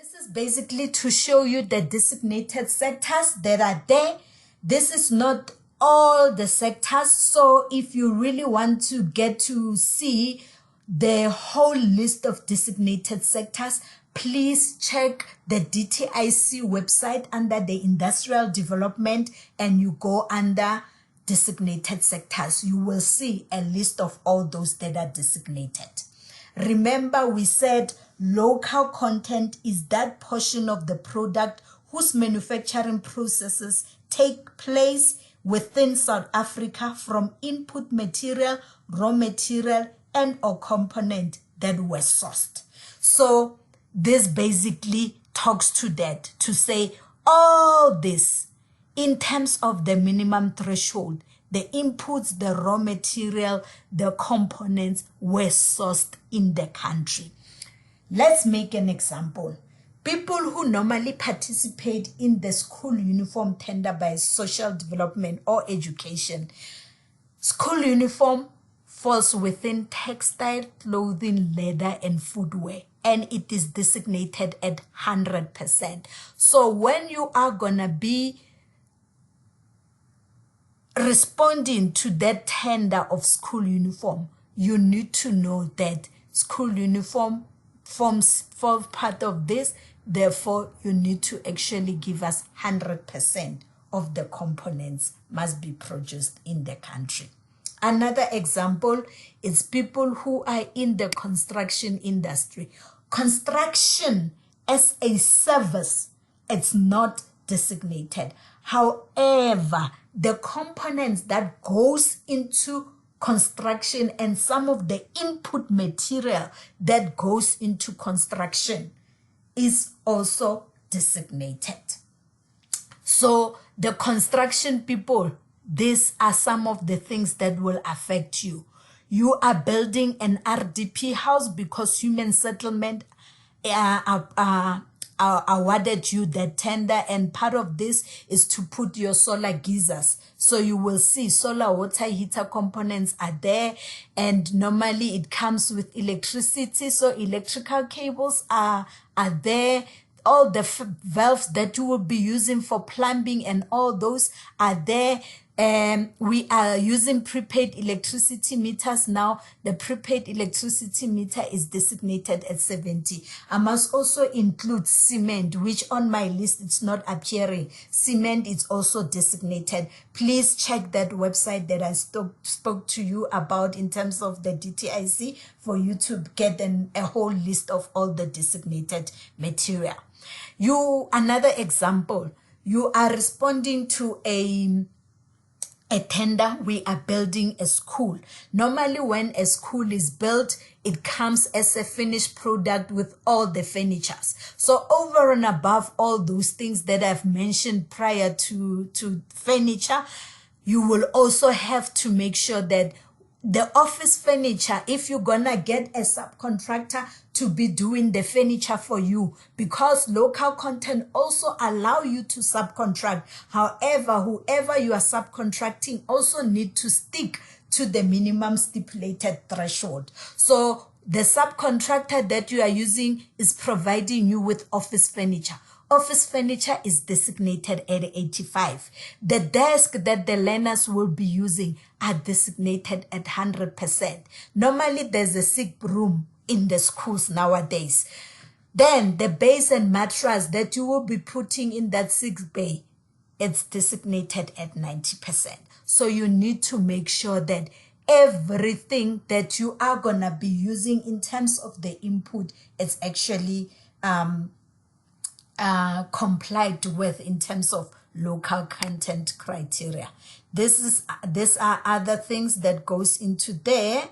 This is basically to show you the designated sectors that are there. This is not all the sectors. So if you really want to get to see the whole list of designated sectors, please check the DTIC website under the industrial development and you go under designated sectors. You will see a list of all those that are designated. Remember, we said local content is that portion of the product whose manufacturing processes take place within South Africa from input material, raw material, and or component that were sourced. So this basically talks to that, to say all this in terms of the minimum threshold, the inputs, the raw material, the components were sourced in the country. Let's make an example. People who normally participate in the school uniform tender by social development or education. School uniform falls within textile, clothing, leather, and footwear, and it is designated at 100%. So when you are gonna be responding to that tender of school uniform, you need to know that school uniform forms part of this. Therefore, you need to actually give us 100% of the components must be produced in the country. Another example is people who are in the construction industry. Construction as a service, it's not designated. However, the components that goes into construction and some of the input material that goes into construction is also designated. So the construction people, these are some of the things that will affect you. You are building an RDP house because Human Settlement awarded you that tender, and part of this is to put your solar geysers. So you will see solar water heater components are there, and normally it comes with electricity. So electrical cables are there. All the valves that you will be using for plumbing and all those are there. We are using prepaid electricity meters now. The prepaid electricity meter is designated at 70. I must also include cement, which on my list it's not appearing. Cement is also designated. Please check that website that I spoke to you about in terms of the DTIC for you to get a whole list of all the designated material. Another example, you are responding to a tender. We are building a school. Normally when a school is built, it comes as a finished product with all the furnitures. So over and above all those things that I've mentioned prior to furniture, you will also have to make sure that the office furniture, if you're gonna get a subcontractor to be doing the furniture for you, because local content also allow you to subcontract. However, whoever you are subcontracting also need to stick to the minimum stipulated threshold. So the subcontractor that you are using is providing you with office furniture. Office furniture is designated at 85. The desk that the learners will be using are designated at 100%. Normally, there's a sick room in the schools nowadays. Then the base and mattress that you will be putting in that sick bay, it's designated at 90%. So you need to make sure that everything that you are gonna be using in terms of the input, it's actually complied with in terms of local content criteria. These are other things that goes into there.